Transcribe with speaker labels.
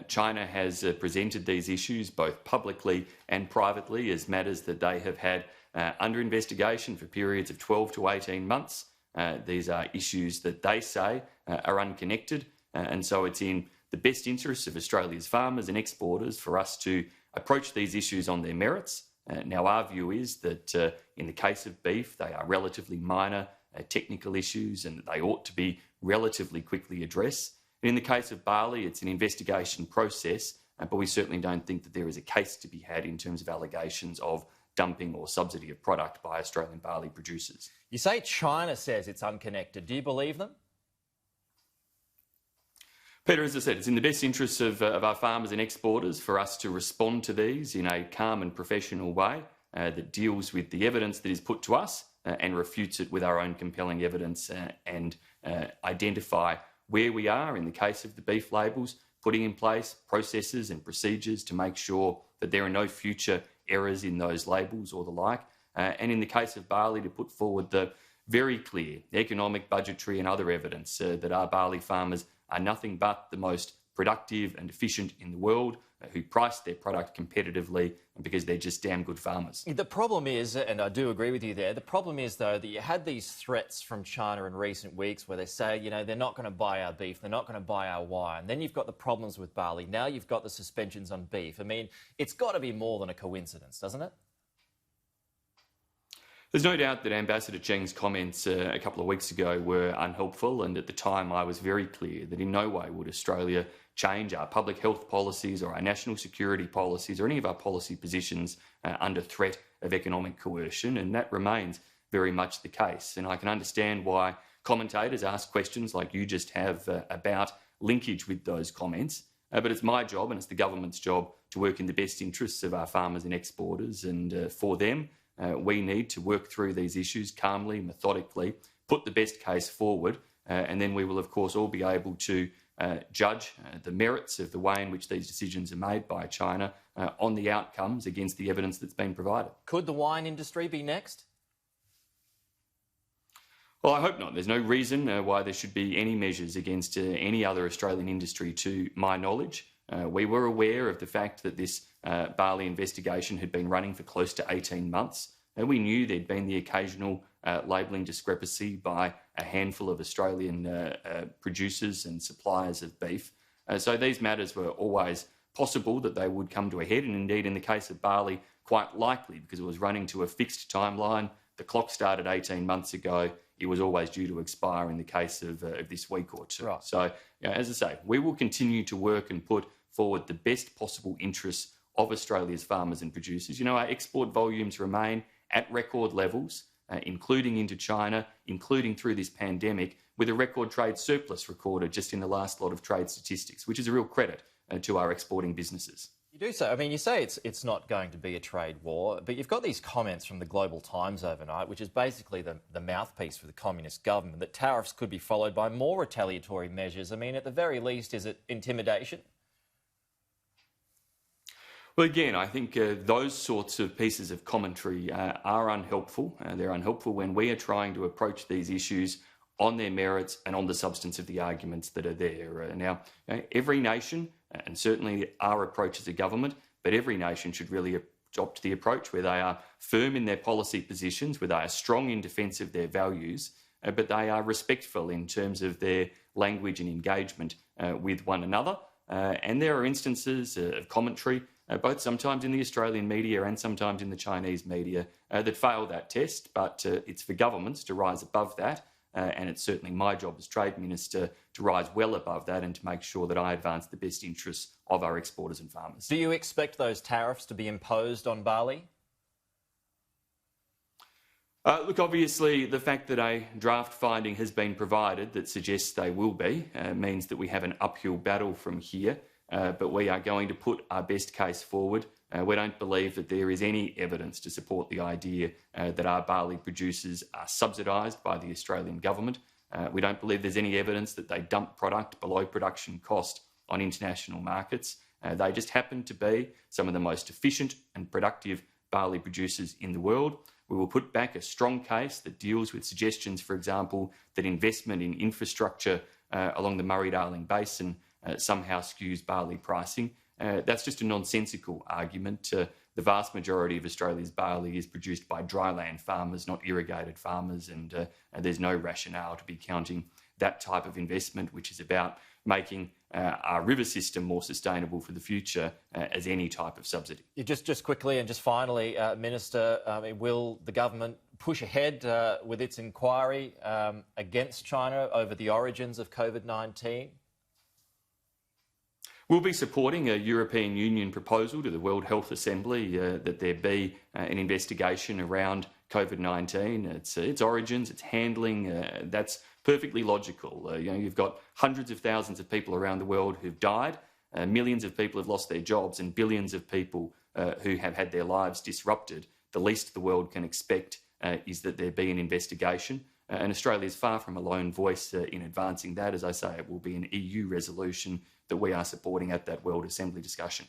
Speaker 1: China has presented these issues both publicly and privately as matters that they have had under investigation for periods of 12 to 18 months. These are issues that they say are unconnected, and so it's in the best interests of Australia's farmers and exporters for us to approach these issues on their merits. Now, our view is that in the case of beef, they are relatively minor technical issues and that they ought to be relatively quickly addressed. And in the case of barley, it's an investigation process, but we certainly don't think that there is a case to be had in terms of allegations of dumping or subsidy of product by Australian barley producers.
Speaker 2: You say China says it's unconnected. Do you believe them?
Speaker 1: Peter, as I said, it's in the best interests of our farmers and exporters for us to respond to these in a calm and professional way that deals with the evidence that is put to us and refutes it with our own compelling evidence and identify where we are in the case of the beef labels, putting in place processes and procedures to make sure that there are no future errors in those labels or the like. And in the case of barley, to put forward the very clear economic, budgetary and other evidence that our barley farmers are nothing but the most productive and efficient in the world, who price their product competitively because they're just damn good farmers.
Speaker 2: The problem is, and I do agree with you there, the problem is, though, that you had these threats from China in recent weeks where they say, you know, they're not going to buy our beef, they're not going to buy our wine. Then you've got the problems with barley. Now you've got the suspensions on beef. I mean, it's got to be more than a coincidence, doesn't it?
Speaker 1: There's no doubt that Ambassador Cheng's comments a couple of weeks ago were unhelpful, and at the time I was very clear that in no way would Australia change our public health policies or our national security policies or any of our policy positions under threat of economic coercion, and that remains very much the case. And I can understand why commentators ask questions like you just have about linkage with those comments, but it's my job and it's the government's job to work in the best interests of our farmers and exporters, and for them, we need to work through these issues calmly, methodically, put the best case forward, and then we will, of course, all be able to judge the merits of the way in which these decisions are made by China on the outcomes against the evidence that's been provided.
Speaker 2: Could the wine industry be next?
Speaker 1: Well, I hope not. There's no reason why there should be any measures against any other Australian industry to my knowledge. We were aware of the fact that this barley investigation had been running for close to 18 months. And we knew there'd been the occasional labelling discrepancy by a handful of Australian producers and suppliers of beef. So these matters were always possible that they would come to a head, and indeed in the case of barley, quite likely, because it was running to a fixed timeline. The clock started 18 months ago. It was always due to expire in the case of this week or two.
Speaker 2: Right.
Speaker 1: So, as I say, we will continue to work and put forward the best possible interests of Australia's farmers and producers. You know, our export volumes remain at record levels, including into China, including through this pandemic, with a record trade surplus recorded just in the last lot of trade statistics, which is a real credit to our exporting businesses.
Speaker 2: You do so. I mean, you say it's not going to be a trade war, but you've got these comments from the Global Times overnight, which is basically the mouthpiece for the communist government, that tariffs could be followed by more retaliatory measures. I mean, at the very least, is it intimidation?
Speaker 1: Well, again, I think those sorts of pieces of commentary are unhelpful. They're unhelpful when we are trying to approach these issues on their merits and on the substance of the arguments that are there. Now, every nation, and certainly our approach as a government, but every nation should really adopt the approach where they are firm in their policy positions, where they are strong in defence of their values, but they are respectful in terms of their language and engagement with one another. And there are instances of commentary, both sometimes in the Australian media and sometimes in the Chinese media, that fail that test, but it's for governments to rise above that, and it's certainly my job as Trade Minister to rise well above that and to make sure that I advance the best interests of our exporters and farmers.
Speaker 2: Do you expect those tariffs to be imposed on barley?
Speaker 1: Look, obviously, the fact that a draft finding has been provided that suggests they will be means that we have an uphill battle from here. But we are going to put our best case forward. We don't believe that there is any evidence to support the idea that our barley producers are subsidised by the Australian government. We don't believe there's any evidence that they dump product below production cost on international markets. They just happen to be some of the most efficient and productive barley producers in the world. We will put back a strong case that deals with suggestions, for example, that investment in infrastructure along the Murray-Darling Basin somehow skews barley pricing. That's just a nonsensical argument. The vast majority of Australia's barley is produced by dryland farmers, not irrigated farmers, and there's no rationale to be counting that type of investment, which is about making our river system more sustainable for the future, as any type of subsidy.
Speaker 2: Just quickly and just finally, Minister, will the government push ahead with its inquiry against China over the origins of COVID-19?
Speaker 1: We'll be supporting a European Union proposal to the World Health Assembly that there be an investigation around COVID-19, its origins, its handling. That's perfectly logical. You've got hundreds of thousands of people around the world who've died, millions of people have lost their jobs, and billions of people who have had their lives disrupted. The least the world can expect is that there be an investigation. And Australia is far from a lone voice in advancing that. As I say, it will be an EU resolution that we are supporting at that World Assembly discussion.